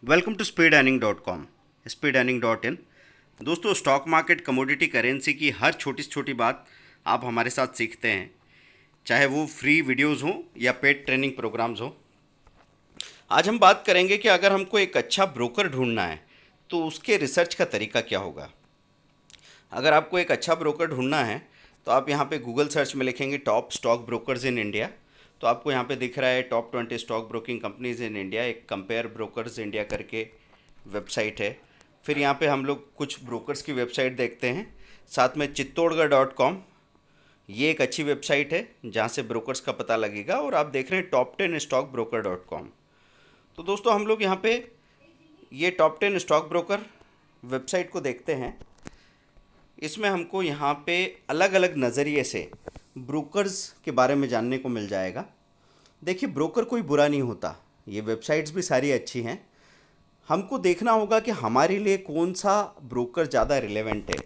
Welcome to speedearning.com speedearning.in। दोस्तों, stock market, commodity, currency की हर छोटी से छोटी बात आप हमारे साथ सीखते हैं, चाहे वो फ्री वीडियोस हों या पेड ट्रेनिंग प्रोग्राम्स हों। आज हम बात करेंगे कि अगर हमको एक अच्छा ब्रोकर ढूंढना है तो उसके रिसर्च का तरीका क्या होगा। अगर आपको एक अच्छा ब्रोकर ढूंढना है तो आप यहाँ पे गूगल सर्च में लिखेंगे top stock brokers in India, तो आपको यहाँ पे दिख रहा है top 20 stock broking companies in India. एक कंपेयर ब्रोकर्स इंडिया करके वेबसाइट है। फिर यहाँ पे हम लोग कुछ ब्रोकर्स की वेबसाइट देखते हैं, साथ में चित्तौड़गढ़.com, ये एक अच्छी वेबसाइट है जहाँ से ब्रोकर्स का पता लगेगा। और आप देख रहे हैं top10stockbroker.com। तो दोस्तों, हम लोग यहाँ पे ये टॉप 10 स्टॉक ब्रोकर वेबसाइट को देखते हैं। इसमें हमको यहाँ पे अलग अलग नज़रिए से ब्रोकर्स के बारे में जानने को मिल जाएगा। देखिए, ब्रोकर कोई बुरा नहीं होता, ये वेबसाइट्स भी सारी अच्छी हैं। हमको देखना होगा कि हमारे लिए कौन सा ब्रोकर ज़्यादा रिलेवेंट है।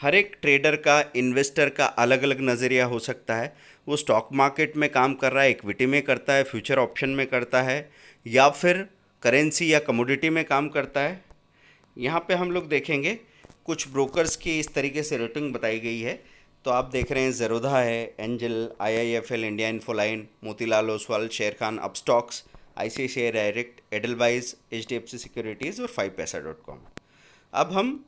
हर एक ट्रेडर का, इन्वेस्टर का अलग अलग नज़रिया हो सकता है। वो स्टॉक मार्केट में काम कर रहा है, इक्विटी में करता है, फ्यूचर ऑप्शन में करता है, या फिर करेंसी या कमोडिटी में काम करता है। यहाँ पे हम लोग देखेंगे कुछ ब्रोकर्स की इस तरीके से रेटिंग बताई गई है। तो आप देख रहे हैं ज़ेरोधा है, Angel, IIFL, India Infoline, Motilal Oswal, Sharekhan, Upstox, ICICI Direct, Edelweiss, HDFC securities और 5paisa.com। अब हम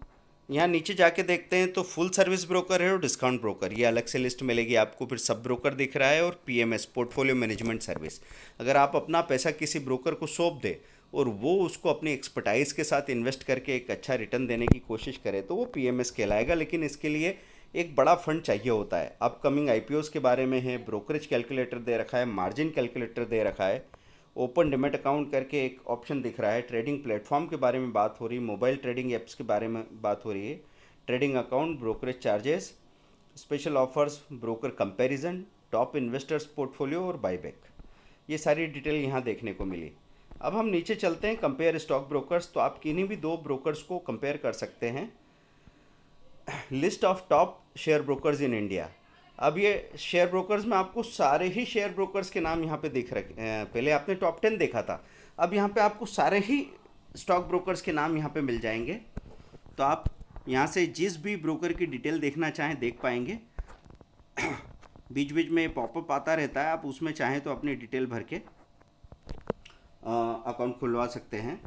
यहाँ नीचे जाके देखते हैं तो फुल सर्विस ब्रोकर है और डिस्काउंट ब्रोकर, ये अलग से लिस्ट मिलेगी आपको। फिर सब ब्रोकर दिख रहा है और पीएमएस, पोर्टफोलियो मैनेजमेंट सर्विस। अगर आप अपना पैसा किसी ब्रोकर को सौंप दे और वो उसको अपनी एक्सपर्टाइज के साथ इन्वेस्ट करके एक अच्छा रिटर्न देने की कोशिश करे तो वो पीएमएस कहलाएगा। लेकिन इसके लिए एक बड़ा फंड चाहिए होता है। अपकमिंग आईपीओस के बारे में है, ब्रोकरेज कैलकुलेटर दे रखा है, मार्जिन कैलकुलेटर दे रखा है, ओपन डिमेट अकाउंट करके एक ऑप्शन दिख रहा है, ट्रेडिंग प्लेटफॉर्म के बारे में बात हो रही है, मोबाइल ट्रेडिंग एप्स के बारे में बात हो रही है, trading account, brokerage charges, special offers, broker comparison, top investors portfolio और बाईबैक। ये सारी डिटेल यहाँ देखने को मिली। अब हम नीचे चलते हैं, कंपेयर स्टॉक ब्रोकर्स। तो आप किन्हीं भी दो ब्रोकर्स को कंपेयर कर सकते हैं। List of top share brokers in India. अब ये शेयर ब्रोकर्स में आपको सारे ही शेयर ब्रोकर्स के नाम यहाँ पे दिख रहे। पहले आपने टॉप 10 देखा था, अब यहाँ पे आपको सारे ही स्टॉक ब्रोकर्स के नाम यहाँ पे मिल जाएंगे। तो आप यहाँ से जिस भी ब्रोकर की डिटेल देखना चाहें देख पाएंगे। बीच बीच में पॉपअप आता रहता है, आप उसमें चाहें तो अपनी डिटेल भर के अकाउंट खुलवा सकते हैं।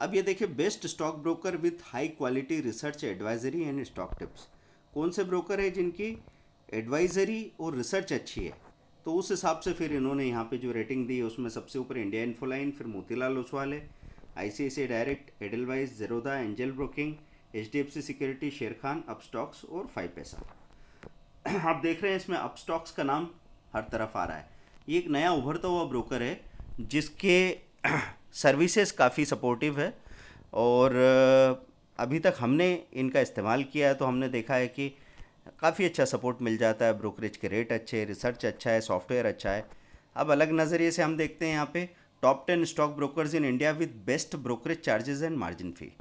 अब ये देखिए, best stock broker with high quality research, advisory and stock tips. कौन से ब्रोकर है जिनकी एडवाइजरी और रिसर्च अच्छी है, तो उस हिसाब से फिर इन्होंने यहाँ पे जो रेटिंग दी है उसमें सबसे ऊपर इंडिया इन्फोलाइन, फिर मोतीलाल ओसवाल है, ICICI Direct, Edelweiss, Zerodha, angel broking, HDFC security, शेर खान, अपस्टॉक्स और 5paisa। आप देख रहे हैं इसमें अपस्टॉक्स का नाम हर तरफ आ रहा है। ये एक नया उभरता हुआ ब्रोकर है जिसके सर्विसेज काफ़ी सपोर्टिव है। और अभी तक हमने इनका इस्तेमाल किया है तो हमने देखा है कि काफ़ी अच्छा सपोर्ट मिल जाता है। ब्रोकरेज के रेट अच्छे, रिसर्च अच्छा है, सॉफ्टवेयर अच्छा है। अब अलग नज़रिए से हम देखते हैं यहाँ पे top 10 stock brokers in India with best brokerage charges and margin fee.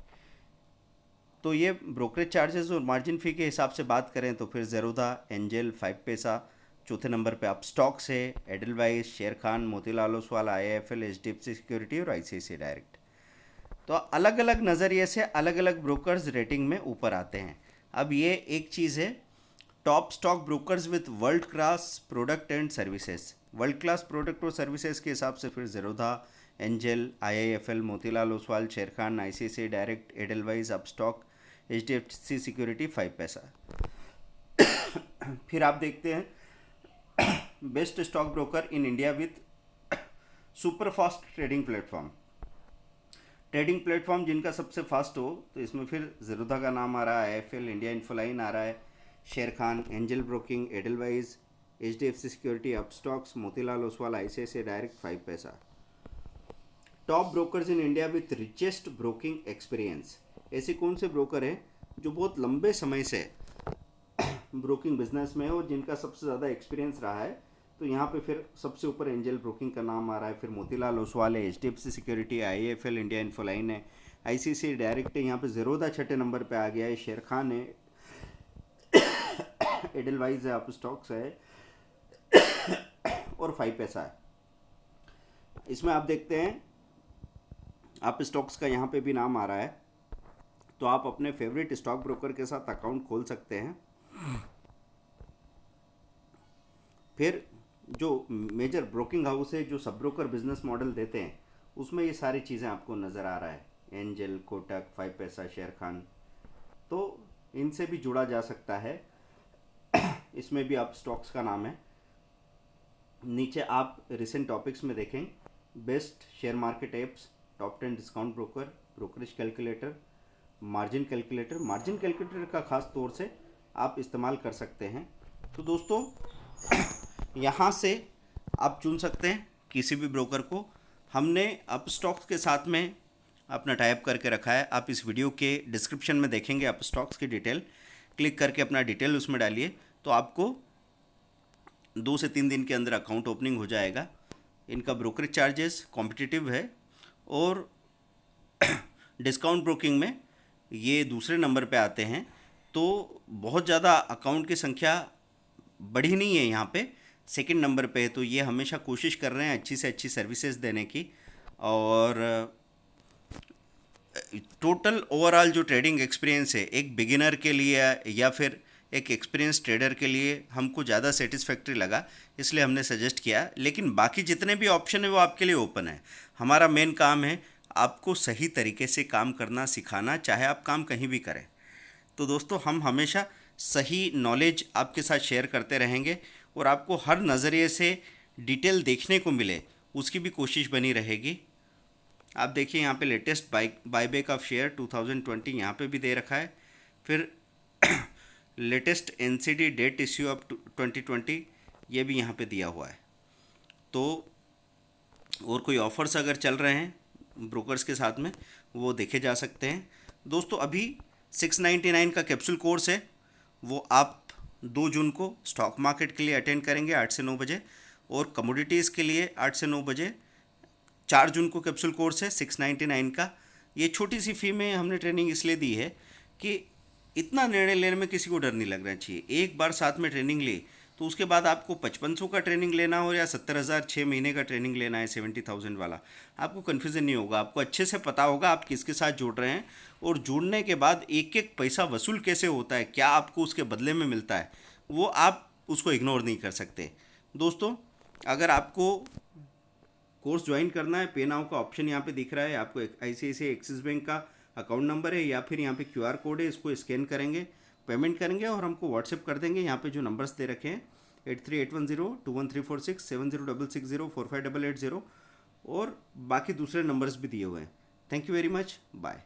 तो ये ब्रोकरेज चार्जेस और मार्जिन फ़ी के हिसाब से बात करें तो फिर ज़ेरोधा, एंजल, 5paisa, चौथे नंबर पे अपस्टॉक्स है, एडलवाइज, शेर Khan, Motilal Oswal, IIFL, HDFC security और आईसीआईसीआई डायरेक्ट। तो अलग अलग नज़रिए से अलग अलग ब्रोकर्स रेटिंग में ऊपर आते हैं। अब ये एक चीज़ है, top stock brokers with world class product and services. World class product और सर्विसेज के हिसाब से फिर ज़ेरोधा, एंजल, आईआईएफएल, मोतीलाल ओसवाल, शेर Khan, ICICI Direct, Edelweiss, Upstox, HDFC security, 5paisa। फिर आप देखते हैं best stock broker in India with super fast trading platform. Trading platform जिनका सबसे फास्ट हो तो इसमें फिर ज़ेरोधा का नाम आ रहा है, आईएफएल, इंडिया इन्फोलाइन आ रहा है, शेर Khan, angel broking, Edelweiss, HDFC security, Upstox, Motilal Oswal, ICICI direct, 5paisa। Top brokers in India with richest broking experience. ऐसे कौन से ब्रोकर हैं जो बहुत लंबे समय से ब्रोकिंग बिजनेस में है और जिनका सबसे ज़्यादा एक्सपीरियंस रहा है। तो यहाँ पे फिर सबसे ऊपर एंजल ब्रोकिंग का नाम आ रहा है, फिर मोतीलाल ओसवाल है, HDFC security, IFL, India Infoline है, आईसीआईसीआई डायरेक्ट है, यहाँ पे ज़ेरोधा छठे नंबर पे आ गया है, शेर खान है, एडलवाइज है, अपस्टॉक्स है और 5paisa है। इसमें आप देखते हैं आप स्टॉक्स का यहाँ पे भी नाम आ रहा है, तो आप अपने फेवरेट स्टॉक ब्रोकर के साथ अकाउंट खोल सकते हैं। फिर जो मेजर ब्रोकिंग हाउस है जो सब ब्रोकर बिजनेस मॉडल देते हैं, उसमें ये सारी चीज़ें आपको नज़र आ रहा है, एंजल, कोटक, 5 पैसा, शेर खान, तो इनसे भी जुड़ा जा सकता है। इसमें भी आप स्टॉक्स का नाम है। नीचे आप रिसेंट टॉपिक्स में देखें, best share market apps, top 10 discount broker, brokerage calculator, margin calculator. Margin calculator का खास तौर से आप इस्तेमाल कर सकते हैं। तो दोस्तों यहाँ से आप चुन सकते हैं किसी भी ब्रोकर को। हमने अप स्टॉक्स के साथ में अपना टाइप करके रखा है। आप इस वीडियो के डिस्क्रिप्शन में देखेंगे अप स्टॉक्स की डिटेल, क्लिक करके अपना डिटेल उसमें डालिए, तो आपको 2 से 3 दिन के अंदर अकाउंट ओपनिंग हो जाएगा। इनका ब्रोकरेज चार्जेस कॉम्पिटिटिव है और डिस्काउंट ब्रोकिंग में ये दूसरे नंबर पे आते हैं। तो बहुत ज़्यादा अकाउंट की संख्या बढ़ी नहीं है, यहाँ पे सेकंड नंबर पे है। तो ये हमेशा कोशिश कर रहे हैं अच्छी से अच्छी सर्विसेज देने की, और टोटल ओवरऑल जो ट्रेडिंग एक्सपीरियंस है एक बिगिनर के लिए या फिर एक एक्सपीरियंस ट्रेडर के लिए हमको ज़्यादा सेटिस्फैक्ट्री लगा, इसलिए हमने सजेस्ट किया। लेकिन बाकी जितने भी ऑप्शन है वो आपके लिए ओपन है। हमारा मेन काम है आपको सही तरीके से काम करना सिखाना, चाहे आप काम कहीं भी करें। तो दोस्तों हम हमेशा सही नॉलेज आपके साथ शेयर करते रहेंगे और आपको हर नज़रिए से डिटेल देखने को मिले उसकी भी कोशिश बनी रहेगी। आप देखिए यहाँ पे लेटेस्ट बाईबैक ऑफ शेयर 2020 यहाँ पे भी दे रखा है। फिर latest NCD date issue of 2020 ये भी यहाँ पे दिया हुआ है। तो और कोई ऑफ़र्स अगर चल रहे हैं ब्रोकर्स के साथ में वो देखे जा सकते हैं। दोस्तों अभी 699 का कैप्सूल कोर्स है, वो आप 2 जून को स्टॉक मार्केट के लिए अटेंड करेंगे 8 से 9 बजे, और कमोडिटीज़ के लिए 8 से 9 बजे 4 जून को कैप्सूल कोर्स है 699 का। ये छोटी सी फ़ी में हमने ट्रेनिंग इसलिए दी है कि इतना निर्णय लेने में किसी को डर नहीं लगना चाहिए। एक बार साथ में ट्रेनिंग ली तो उसके बाद आपको 5500 का ट्रेनिंग लेना हो या 70,000 6 महीने का ट्रेनिंग लेना है 70,000 वाला, आपको कन्फ्यूज़न नहीं होगा। आपको अच्छे से पता होगा आप किसके साथ जुड़ रहे हैं, और जुड़ने के बाद एक एक पैसा वसूल कैसे होता है, क्या आपको उसके बदले में मिलता है, वो आप उसको इग्नोर नहीं कर सकते। दोस्तों अगर आपको कोर्स ज्वाइन करना है, पे नाउ का ऑप्शन यहाँ पे दिख रहा है, आपको ICICI एक्सिस बैंक का अकाउंट नंबर है या फिर यहाँ पे QR कोड है, इसको स्कैन करेंगे, पेमेंट करेंगे और हमको व्हाट्सएप कर देंगे। यहाँ पे जो नंबर्स दे रखे हैं 8381021346 7066045880 और बाकी दूसरे नंबर्स भी दिए हुए हैं। Thank you very much, bye.